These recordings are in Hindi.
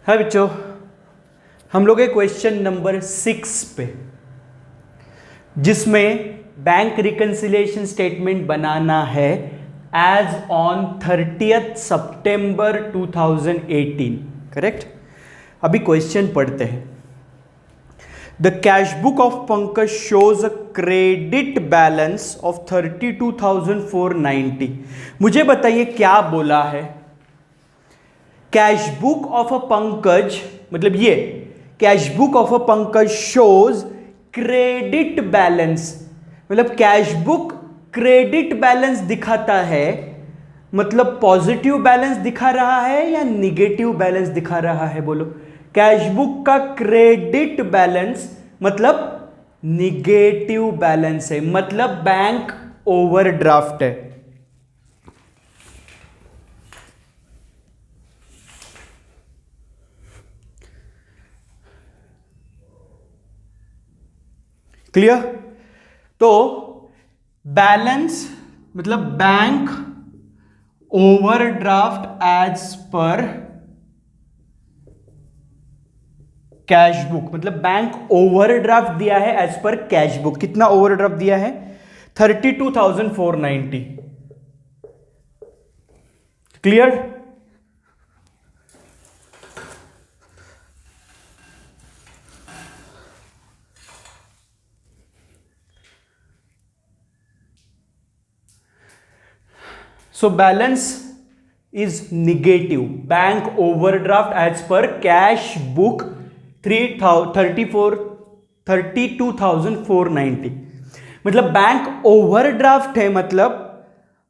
है बच्चों, हम लोग है क्वेश्चन नंबर 6 पे, जिसमें बैंक रिकंसिलिएशन स्टेटमेंट बनाना है एज ऑन 30th सितंबर 2018। करेक्ट। अभी क्वेश्चन पढ़ते हैं। The cash book of Pankaj shows a credit balance of 32,490। मुझे बताइए क्या बोला है। Cash book of a Pankaj, मतलब ये cash book of a Pankaj shows credit balance, मतलब कैश बुक क्रेडिट बैलेंस दिखाता है, मतलब पॉजिटिव बैलेंस दिखा रहा है या निगेटिव बैलेंस दिखा रहा है? बोलो। कैश बुक का क्रेडिट बैलेंस मतलब निगेटिव बैलेंस है, मतलब बैंक ओवरड्राफ्ट है। क्लियर? तो बैलेंस मतलब बैंक ओवरड्राफ्ट एज पर कैश बुक, मतलब बैंक ओवरड्राफ्ट दिया है एज पर कैश बुक। कितना ओवरड्राफ्ट दिया है? 32,490। Clear? So balance is negative. Bank overdraft as per cash book 32,490। मतलब बैंक ओवरड्राफ्ट है, मतलब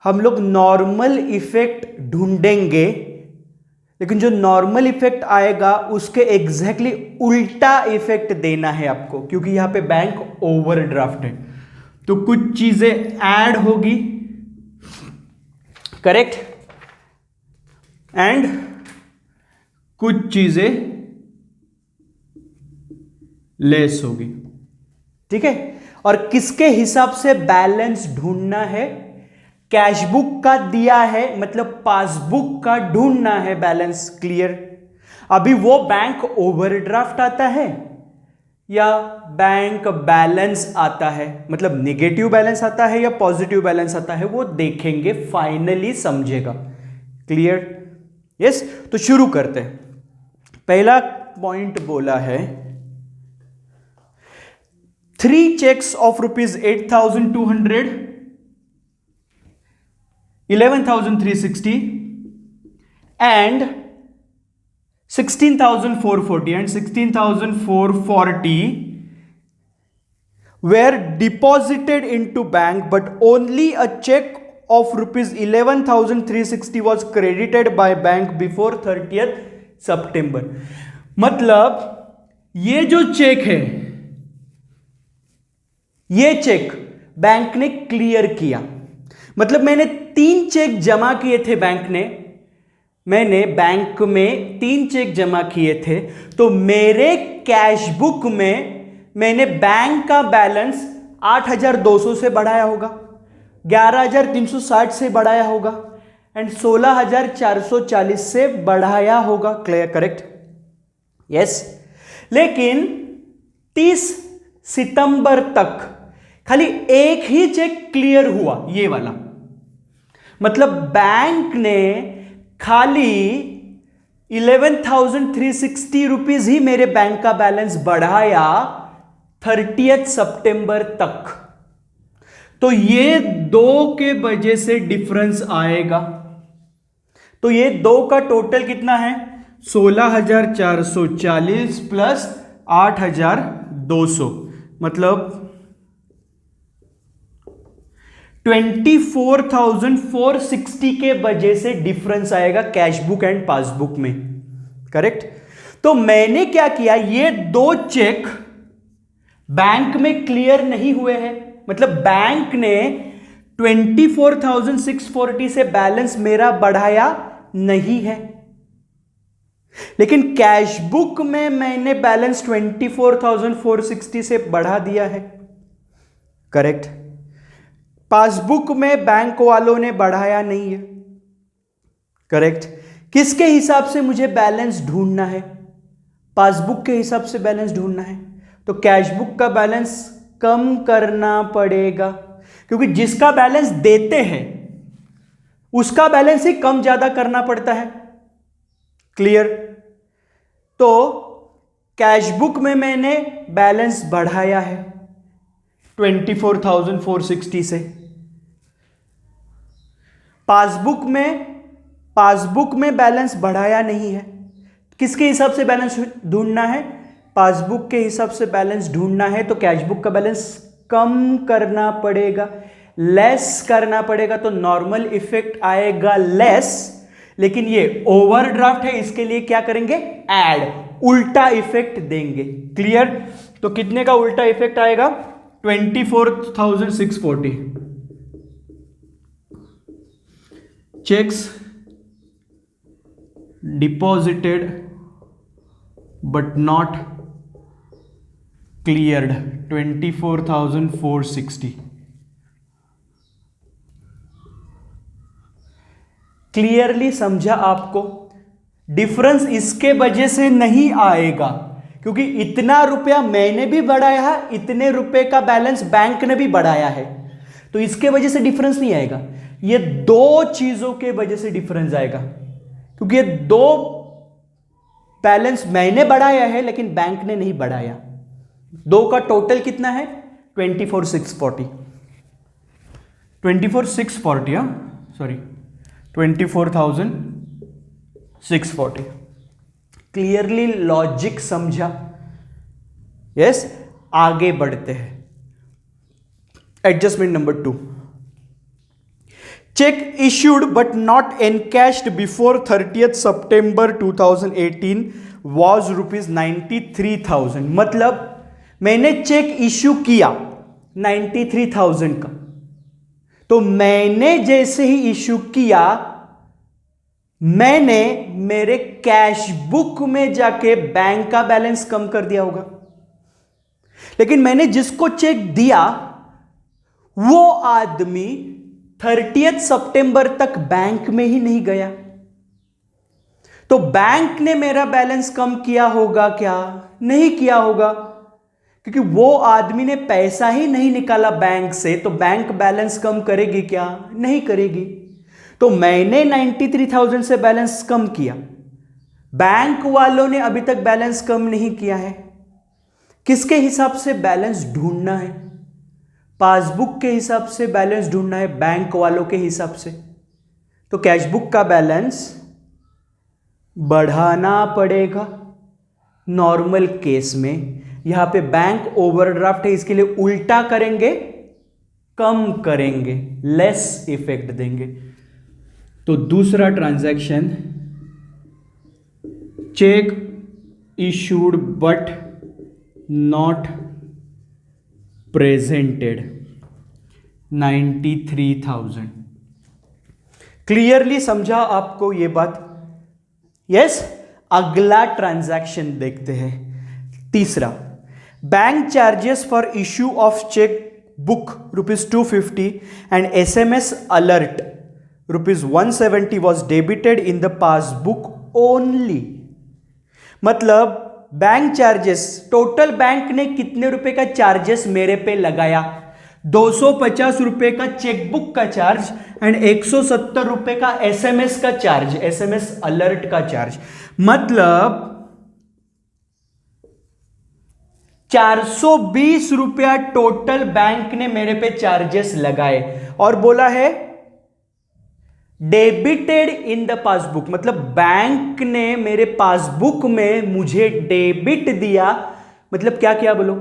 हम लोग नॉर्मल इफेक्ट ढूंढेंगे, लेकिन जो नॉर्मल इफेक्ट आएगा उसके एग्जैक्टली उल्टा इफेक्ट देना है आपको, क्योंकि यहां पे बैंक ओवरड्राफ्ट है। तो कुछ चीजें ऐड होगी, करेक्ट, एंड कुछ चीजें लेस होगी। ठीक है। और किसके हिसाब से बैलेंस ढूंढना है? कैश बुक का दिया है, मतलब पासबुक का ढूंढना है बैलेंस। क्लियर? अभी वो बैंक ओवरड्राफ्ट आता है या बैंक बैलेंस आता है, मतलब नेगेटिव बैलेंस आता है या पॉजिटिव बैलेंस आता है, वो देखेंगे, फाइनली समझेगा। क्लियर? यस। तो शुरू करते हैं। पहला पॉइंट बोला है 3 checks of ₹8,200, 11,360 and 16,440 and 16,440 were deposited into bank, but only a check of ₹11,360 was credited by bank before 30th September। मतलब ये जो चेक है, ये चेक बैंक ने क्लियर किया। मतलब मैंने 3 चेक जमा किए थे मैंने बैंक में 3 चेक जमा किए थे, तो मेरे कैश बुक में मैंने बैंक का बैलेंस 8,200 से बढ़ाया होगा, 11,360 से बढ़ाया होगा एंड 16,440 से बढ़ाया होगा। क्लियर? करेक्ट? यस। लेकिन 30 सितंबर तक खाली एक ही चेक क्लियर हुआ, ये वाला। मतलब बैंक ने खाली 11,360 रुपीज ही मेरे बैंक का बैलेंस बढ़ाया 30th सितंबर तक। तो ये 2 के वजह से डिफरेंस आएगा। तो ये 2 का टोटल कितना है? 16,440 प्लस 8,200, मतलब 24,460 के वजह से डिफरेंस आएगा कैश बुक एंड पासबुक में। करेक्ट? तो मैंने क्या किया, ये 2 चेक बैंक में क्लियर नहीं हुए हैं, मतलब बैंक ने 24,640 से बैलेंस मेरा बढ़ाया नहीं है, लेकिन कैश बुक में मैंने बैलेंस 24,460 से बढ़ा दिया है। करेक्ट? पासबुक में बैंक वालों ने बढ़ाया नहीं है। करेक्ट? किसके हिसाब से मुझे बैलेंस ढूंढना है? पासबुक के हिसाब से बैलेंस ढूंढना है, तो कैश बुक का बैलेंस कम करना पड़ेगा, क्योंकि जिसका बैलेंस देते हैं उसका बैलेंस ही कम ज्यादा करना पड़ता है। क्लियर? तो कैश बुक में मैंने बैलेंस बढ़ाया है 24,460 से। पासबुक में बैलेंस बढ़ाया नहीं है। किसके हिसाब से बैलेंस ढूंढना है? पासबुक के हिसाब से बैलेंस ढूंढना है, तो कैश बुक का बैलेंस कम करना पड़ेगा, लेस करना पड़ेगा, तो नॉर्मल इफेक्ट आएगा लेस। लेकिन ये ओवरड्राफ्ट है, इसके लिए क्या करेंगे? ऐड, उल्टा इफेक्ट देंगे। क्लियर? तो कितने का उल्टा इफेक्ट आएगा? 24,640। Checks deposited but not cleared 24,460। Clearly समझा आपको? डिफरेंस इसके वजह से नहीं आएगा क्योंकि इतना रुपया मैंने भी बढ़ाया है, इतने रुपए का बैलेंस बैंक ने भी बढ़ाया है, तो इसके वजह से डिफरेंस नहीं आएगा। ये दो चीजों के वजह से डिफरेंस आएगा, क्योंकि ये दो बैलेंस मैंने बढ़ाया है लेकिन बैंक ने नहीं बढ़ाया। दो का टोटल कितना है? 24,640। 24,640, सॉरी 24,640। क्लियरली लॉजिक समझा? यस। आगे बढ़ते हैं। Adjustment number 2, check issued but not encashed before 30th September 2018 was ₹93,000। मतलब मैंने चेक इश्यू किया 93,000 का, तो मैंने जैसे ही इश्यू किया मैंने मेरे कैश बुक में जाके बैंक का बैलेंस कम कर दिया होगा, लेकिन मैंने जिसको चेक दिया वो आदमी 30th September तक बैंक में ही नहीं गया, तो बैंक ने मेरा बैलेंस कम किया होगा क्या? नहीं किया होगा, क्योंकि वो आदमी ने पैसा ही नहीं निकाला बैंक से, तो बैंक बैलेंस कम करेगी क्या? नहीं करेगी। तो मैंने 93,000 से बैलेंस कम किया, बैंक वालों ने अभी तक बैलेंस कम नहीं किया है। किसके हिसाब से बैलेंस ढूंढना है? पासबुक के हिसाब से बैलेंस ढूंढना है, बैंक वालों के हिसाब से। तो कैश बुक का बैलेंस बढ़ाना पड़ेगा। नॉर्मल केस में यहां पे बैंक ओवरड्राफ्ट है, इसके लिए उल्टा करेंगे, कम करेंगे, लेस इफेक्ट देंगे। तो दूसरा transaction, check issued but not presented 93,000। Clearly समझा आपको ये बात? यस। अगला ट्रांजैक्शन देखते हैं, तीसरा, bank charges for issue of cheque book ₹250 and SMS alert ₹170 was debited in the passbook only. मतलब बैंक चार्जेस, टोटल बैंक ने कितने रुपए का चार्जेस मेरे पे लगाया? 250 रुपए का चेकबुक का चार्ज एंड 170 रुपए का SMS का चार्ज, SMS अलर्ट का चार्ज। मतलब 420 रुपया टोटल बैंक ने मेरे पे चार्जेस लगाए और बोला है डेबिटेड इन द पासबुक। मतलब बैंक ने मेरे पासबुक में मुझे डेबिट दिया। मतलब क्या किया बोलो?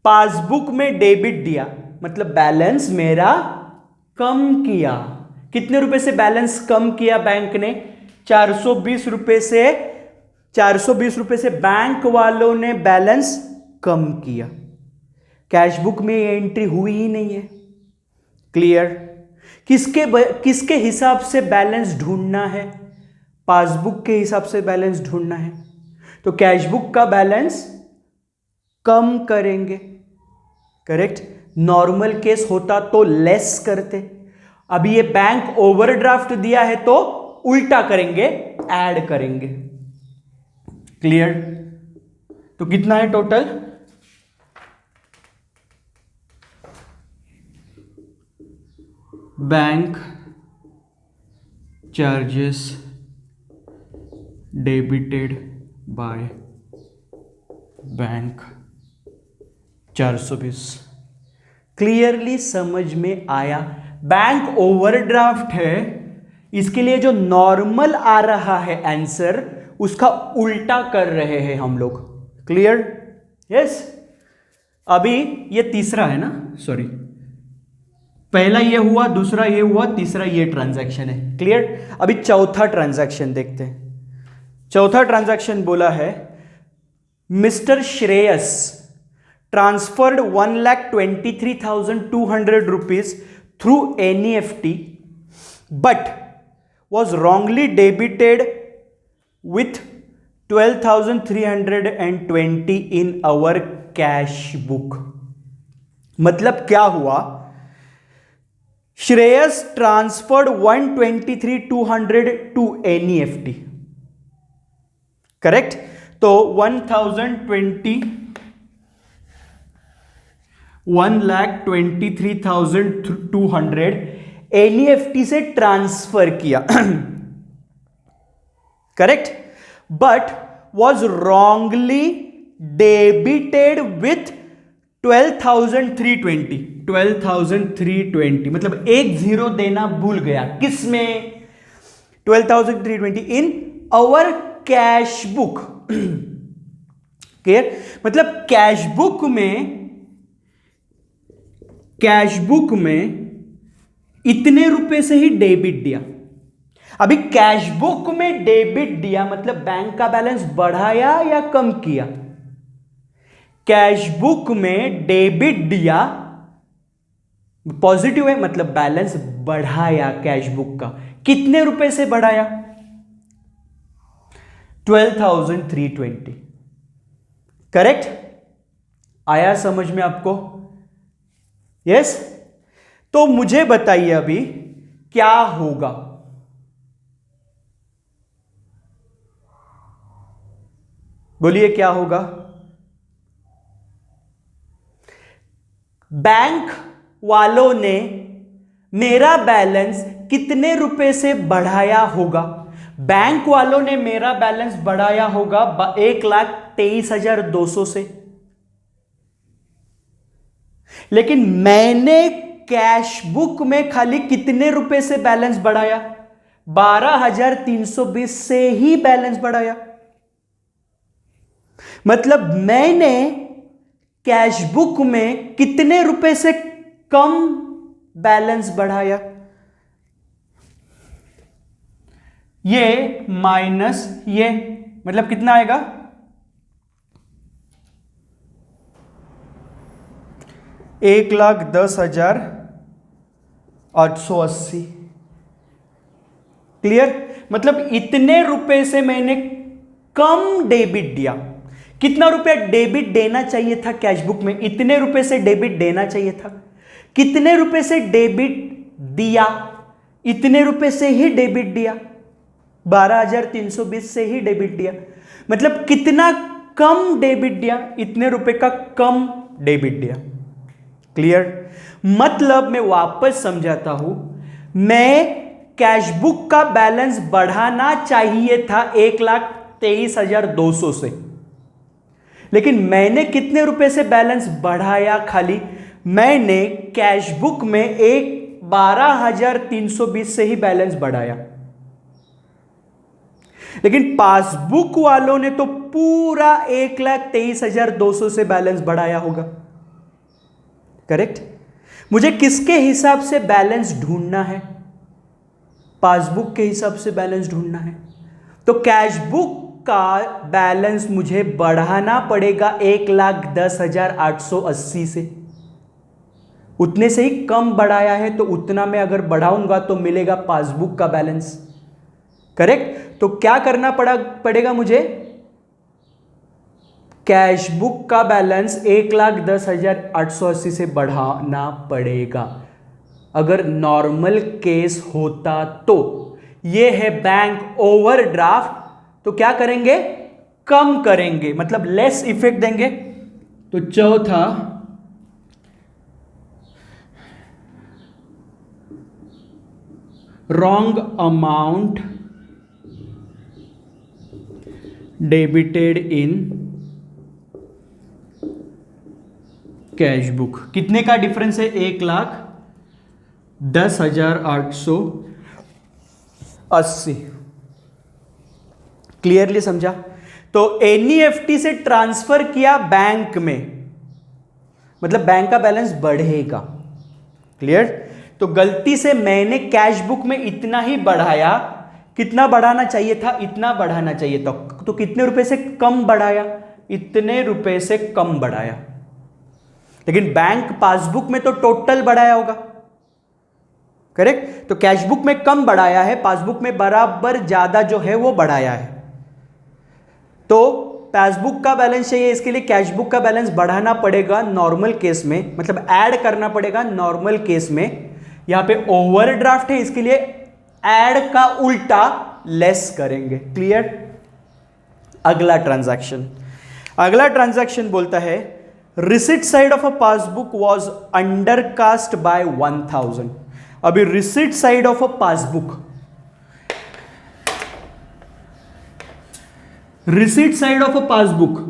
पासबुक में डेबिट दिया, मतलब बैलेंस मेरा कम किया। कितने रुपए से बैलेंस कम किया बैंक ने? 420 रुपए से। 420 रुपए से बैंक वालों ने बैलेंस कम किया। कैश बुक में ये एंट्री हुई ही नहीं है। क्लियर? किसके हिसाब से बैलेंस ढूंढना है? पासबुक के हिसाब से बैलेंस ढूंढना है, तो कैश बुक का बैलेंस कम करेंगे। करेक्ट? नॉर्मल केस होता तो लेस करते। अभी ये बैंक ओवरड्राफ्ट दिया है तो उल्टा करेंगे, ऐड करेंगे। क्लियर? तो कितना है total? Bank charges debited by bank 420। Clearly समझ में आया? बैंक ओवरड्राफ्ट है, इसके लिए जो नॉर्मल आ रहा है आंसर, उसका उल्टा कर रहे हैं हम लोग। क्लियर? यस। अभी ये तीसरा है ना, सॉरी, पहला ये हुआ, दूसरा ये हुआ, तीसरा ये ट्रांजैक्शन है। क्लियर? अभी चौथा ट्रांजैक्शन देखते हैं। चौथा ट्रांजैक्शन बोला है mister Shreyas transferred 1,23,200 rupees through NEFT but was wrongly debited with 12,320 in our cash book। मतलब क्या हुआ? Shreyas transferred 123,200 to NEFT, correct? तो 1,23,200 NEFT से ट्रांसफर किया, correct? But was wrongly debited with 12,320 मतलब एक जीरो देना भूल गया। किसमें? 12,320 in our cash book. Clear? मतलब कैश बुक में इतने रुपए से ही डेबिट दिया। अभी कैश बुक में डेबिट दिया मतलब बैंक का बैलेंस बढ़ाया या कम किया? कैश बुक में डेबिट दिया, पॉजिटिव है, मतलब बैलेंस बढ़ाया कैश बुक का। कितने रुपए से बढ़ाया? 12,320। करेक्ट? आया समझ में आपको? यस? तो मुझे बताइए अभी क्या होगा? बोलिए क्या होगा? बैंक वालों ने मेरा बैलेंस कितने रुपए से बढ़ाया होगा? बैंक वालों ने मेरा बैलेंस बढ़ाया होगा 1,23,200 से, लेकिन मैंने कैश बुक में खाली कितने रुपए से बैलेंस बढ़ाया? 12,320 से ही बैलेंस बढ़ाया। मतलब मैंने कैश बुक में कितने रुपए से कम बैलेंस बढ़ाया? ये माइनस ये, मतलब कितना आएगा? 1,10,880। क्लियर? मतलब इतने रुपए से मैंने कम डेबिट दिया। कितना रुपया डेबिट देना चाहिए था कैश बुक में? इतने रुपए से डेबिट देना चाहिए था। कितने रुपए से डेबिट दिया? इतने रुपए से ही डेबिट दिया, 12,320 से ही डेबिट दिया। मतलब कितना कम डेबिट दिया? इतने रुपए का कम डेबिट दिया। क्लियर? मतलब मैं वापस समझाता हूं, मैं कैश बुक का बैलेंस बढ़ाना चाहिए था 1,23,200 से, लेकिन मैंने कितने रुपए से बैलेंस बढ़ाया? खाली मैंने कैश बुक में 12,320 से ही बैलेंस बढ़ाया, लेकिन पासबुक वालों ने तो पूरा 1,23,200 से बैलेंस बढ़ाया होगा। करेक्ट? मुझे किसके हिसाब से बैलेंस ढूंढना है? पासबुक के हिसाब से बैलेंस ढूंढना है। तो कैश बुक का बैलेंस मुझे बढ़ाना पड़ेगा 1,10,880 से। उतने से ही कम बढ़ाया है, तो उतना मैं अगर बढ़ाऊंगा तो मिलेगा पासबुक का बैलेंस। करेक्ट? तो क्या करना पड़ेगा मुझे? कैश बुक का बैलेंस 1,10,880 से बढ़ाना पड़ेगा अगर नॉर्मल केस होता तो। यह है बैंक ओवरड्राफ्ट। तो क्या करेंगे? कम करेंगे, मतलब लेस इफेक्ट देंगे। तो चौथा, wrong amount debited in cash book. कितने का डिफरेंस है? 1,10,880। क्लियरली समझा? तो एनईएफटी से ट्रांसफर किया बैंक में, मतलब बैंक का बैलेंस बढ़ेगा। क्लियर? तो गलती से मैंने कैश बुक में इतना ही बढ़ाया, कितना बढ़ाना चाहिए था? इतना बढ़ाना चाहिए था। तो कितने रुपए से कम बढ़ाया? इतने रुपए से कम बढ़ाया। लेकिन बैंक पासबुक में तो टोटल बढ़ाया होगा, करेक्ट? तो कैश बुक में कम बढ़ाया है, पासबुक में बराबर ज्यादा जो है वो बढ़ाया है। तो पासबुक का बैलेंस चाहिए, इसके लिए कैश बुक का बैलेंस बढ़ाना पड़ेगा नॉर्मल केस में, मतलब ऐड करना पड़ेगा नॉर्मल केस में। यहां पे ओवरड्राफ्ट है, इसके लिए ऐड का उल्टा लेस करेंगे। क्लियर? अगला ट्रांजैक्शन बोलता है receipt side of a passbook was undercast bye 1000। अभी receipt side of a passbook, receipt side of a passbook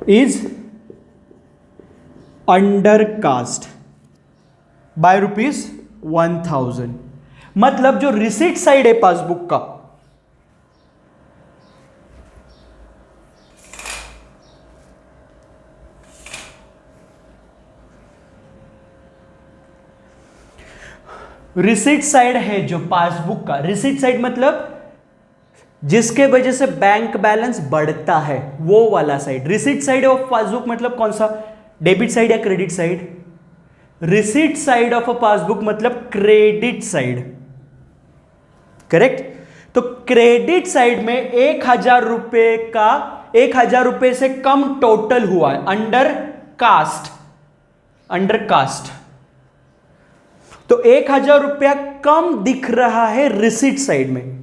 is undercast bye ₹1000। मतलब जो रिसिट साइड है पासबुक का, रिसिट साइड है जो पासबुक का, रिसिट साइड मतलब जिसके वजह से बैंक बैलेंस बढ़ता है, वो वाला side. Receipt side of passbook मतलब कौन सा? डेबिट साइड या credit side? Receipt side of a passbook मतलब क्रेडिट साइड, करेक्ट? तो क्रेडिट साइड में 1,000 रुपए का, 1,000 रुपए से कम टोटल हुआ है, अंडर कास्ट। तो 1,000 रुपया कम दिख रहा है रिसिट साइड में।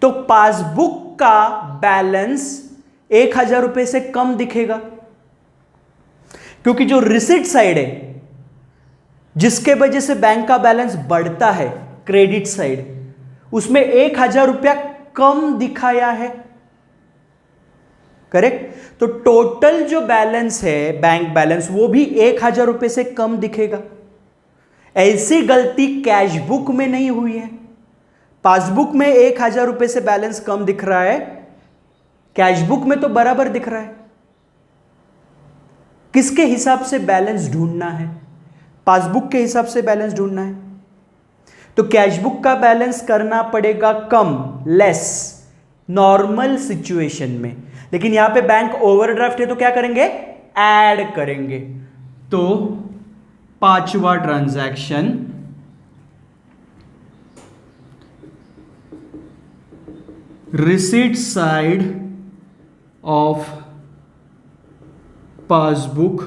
तो पासबुक का बैलेंस 1,000 रुपए से कम दिखेगा, क्योंकि जो रिसिट साइड है जिसके वजह से बैंक का बैलेंस बढ़ता है, क्रेडिट साइड, उसमें 1,000 रुपया कम दिखाया है, करेक्ट? तो टोटल जो बैलेंस है बैंक बैलेंस, वो भी 1,000 रुपए से कम दिखेगा। ऐसी गलती कैश बुक में नहीं हुई है। पासबुक में 1,000 रुपए से बैलेंस कम दिख रहा है, कैश बुक में तो बराबर दिख रहा है। किसके हिसाब से बैलेंस ढूंढना है? पासबुक के हिसाब से बैलेंस ढूंढना है। तो कैश बुक का बैलेंस करना पड़ेगा कम, लेस, नॉर्मल सिचुएशन में। लेकिन यहां पे बैंक ओवरड्राफ्ट है तो क्या करेंगे? ऐड करेंगे। तो पांचवा transaction, receipt side of passbook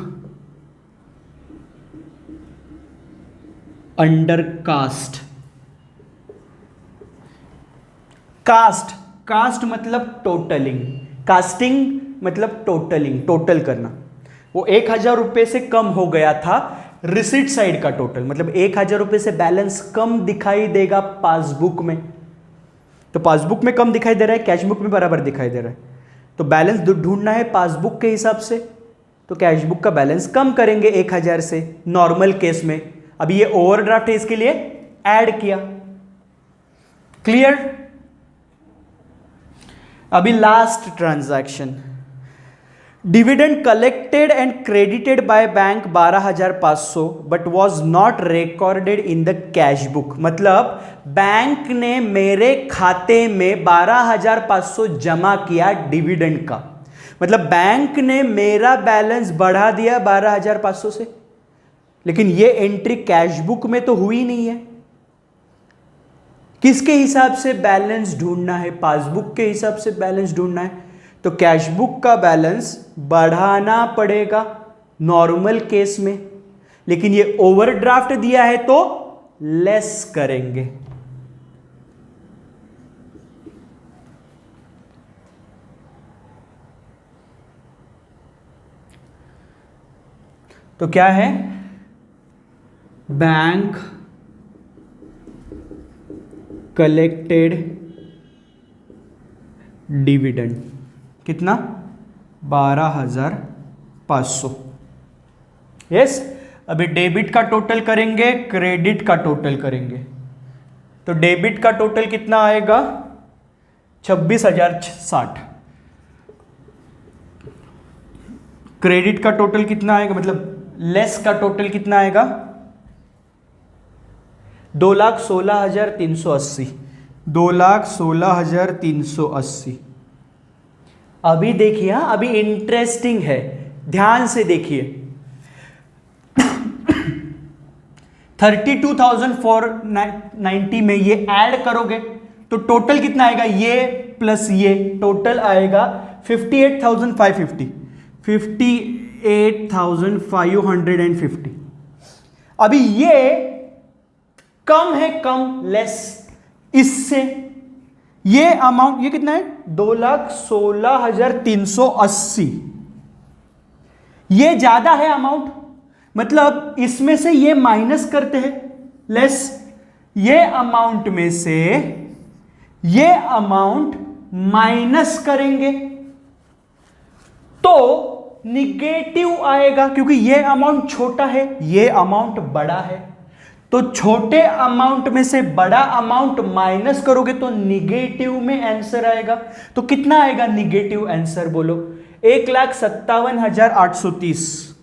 under cast. Cast मतलब टोटलिंग, कास्टिंग मतलब टोटलिंग, टोटल करना। वो 1,000 रुपए से कम हो गया था रिसिट साइड का टोटल, मतलब 1,000 रुपए से बैलेंस कम दिखाई देगा पासबुक में। तो पासबुक में कम दिखाई दे रहा है, कैश बुक में बराबर दिखाई दे रहा है। तो बैलेंस ढूंढना है पासबुक के हिसाब से, तो कैश बुक का बैलेंस कम करेंगे 1,000 से नॉर्मल केस में। अभी ये ओवरड्राफ्ट है, इसके लिए ऐड किया। क्लियर? अभी last transaction, dividend collected and credited by bank 12,500 but was not recorded in the cash book. मतलब बैंक ने मेरे खाते में 12,500 जमा किया डिविडेंड का, मतलब बैंक ने मेरा बैलेंस बढ़ा दिया 12,500 से, लेकिन ये एंट्री कैश बुक में तो हुई नहीं है। किसके हिसाब से बैलेंस ढूंढना है? पासबुक के हिसाब से बैलेंस ढूंढना है। तो कैश बुक का बैलेंस बढ़ाना पड़ेगा नॉर्मल केस में, लेकिन ये ओवरड्राफ्ट दिया है तो लेस करेंगे। तो क्या है, बैंक कलेक्टेड डिविडेंड कितना, 12,500। यस, अभी डेबिट का टोटल करेंगे, क्रेडिट का टोटल करेंगे। तो डेबिट का टोटल कितना आएगा, 26,060। क्रेडिट का टोटल कितना आएगा, मतलब लेस का टोटल कितना आएगा, 2,16,380। 2,16,380। अभी देखिए, अभी इंटरेस्टिंग है, ध्यान से देखिए। 32,490 में ये ऐड करोगे तो टोटल कितना आएगा, ये प्लस ये टोटल आएगा 58,550। 58,550। अभी ये कम है, कम लेस इससे, ये अमाउंट ये कितना है, 2,16,380। ये ज्यादा है अमाउंट, मतलब इसमें से ये माइनस करते हैं लेस, ये अमाउंट में से ये अमाउंट माइनस करेंगे तो निगेटिव आएगा, क्योंकि ये अमाउंट छोटा है, ये अमाउंट बड़ा है। तो छोटे अमाउंट में से बड़ा अमाउंट माइनस करोगे तो निगेटिव में आंसर आएगा। तो कितना आएगा निगेटिव आंसर, बोलो, 1,57,830।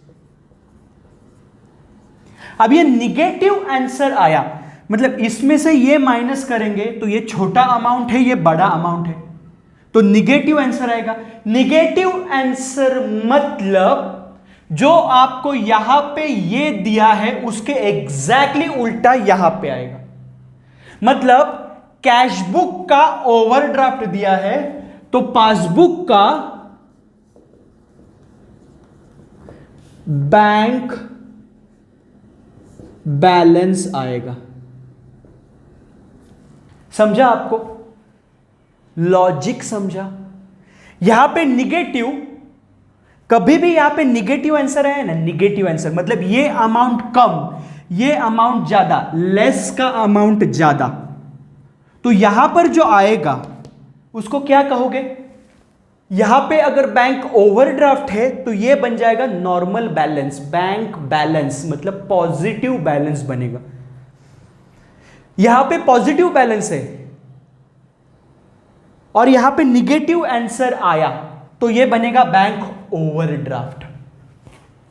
अब ये निगेटिव आंसर आया, मतलब इसमें से ये माइनस करेंगे तो ये छोटा अमाउंट है, ये बड़ा अमाउंट है, तो निगेटिव आंसर आएगा। निगेटिव आंसर मतलब जो आपको यहां पे ये दिया है उसके एग्जैक्टली उल्टा यहां पे आएगा। मतलब कैशबुक का ओवरड्राफ्ट दिया है तो पासबुक का बैंक बैलेंस आएगा। समझा आपको, लॉजिक समझा। यहां पे निगेटिव, कभी भी यहां पे निगेटिव आंसर है ना, निगेटिव आंसर मतलब ये अमाउंट कम, ये अमाउंट ज्यादा, लेस का अमाउंट ज्यादा, तो यहां पर जो आएगा उसको क्या कहोगे। यहां पे अगर बैंक ओवरड्राफ्ट है तो ये बन जाएगा नॉर्मल बैलेंस, बैंक बैलेंस मतलब पॉजिटिव बैलेंस बनेगा। यहां पे पॉजिटिव बैलेंस है और यहां पे निगेटिव आंसर आया तो ये बनेगा बैंक ओवरड्राफ्ट।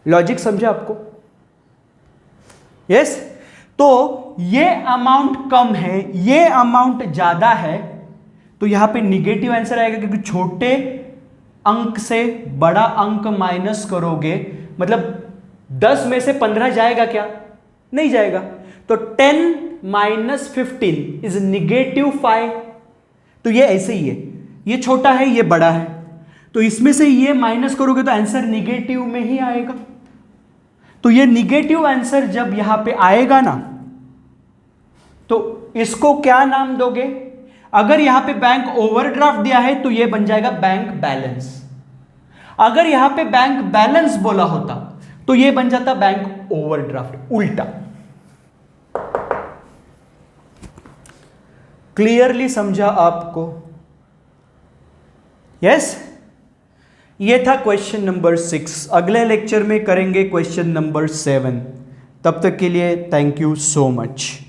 लॉजिक समझा आपको? यस। तो ये अमाउंट कम है, ये अमाउंट ज्यादा है, तो यहां पे निगेटिव आंसर आएगा, क्योंकि छोटे अंक से बड़ा अंक माइनस करोगे, मतलब 10 में से 15 जाएगा क्या? नहीं जाएगा। तो 10 माइनस 15 इज -5। तो ये ऐसे ही है, ये छोटा है, ये बड़ा है, तो इसमें से ये माइनस करोगे तो आंसर निगेटिव में ही आएगा। तो ये निगेटिव आंसर जब यहां पे आएगा ना, तो इसको क्या नाम दोगे? अगर यहां पे बैंक ओवरड्राफ्ट दिया है तो ये बन जाएगा बैंक बैलेंस। अगर यहां पे बैंक बैलेंस बोला होता तो ये बन जाता बैंक ओवरड्राफ्ट, उल्टा। क्लियरली समझा आपको? यस। ये था क्वेश्चन नंबर 6। अगले लेक्चर में करेंगे क्वेश्चन नंबर 7। तब तक के लिए थैंक यू सो मच।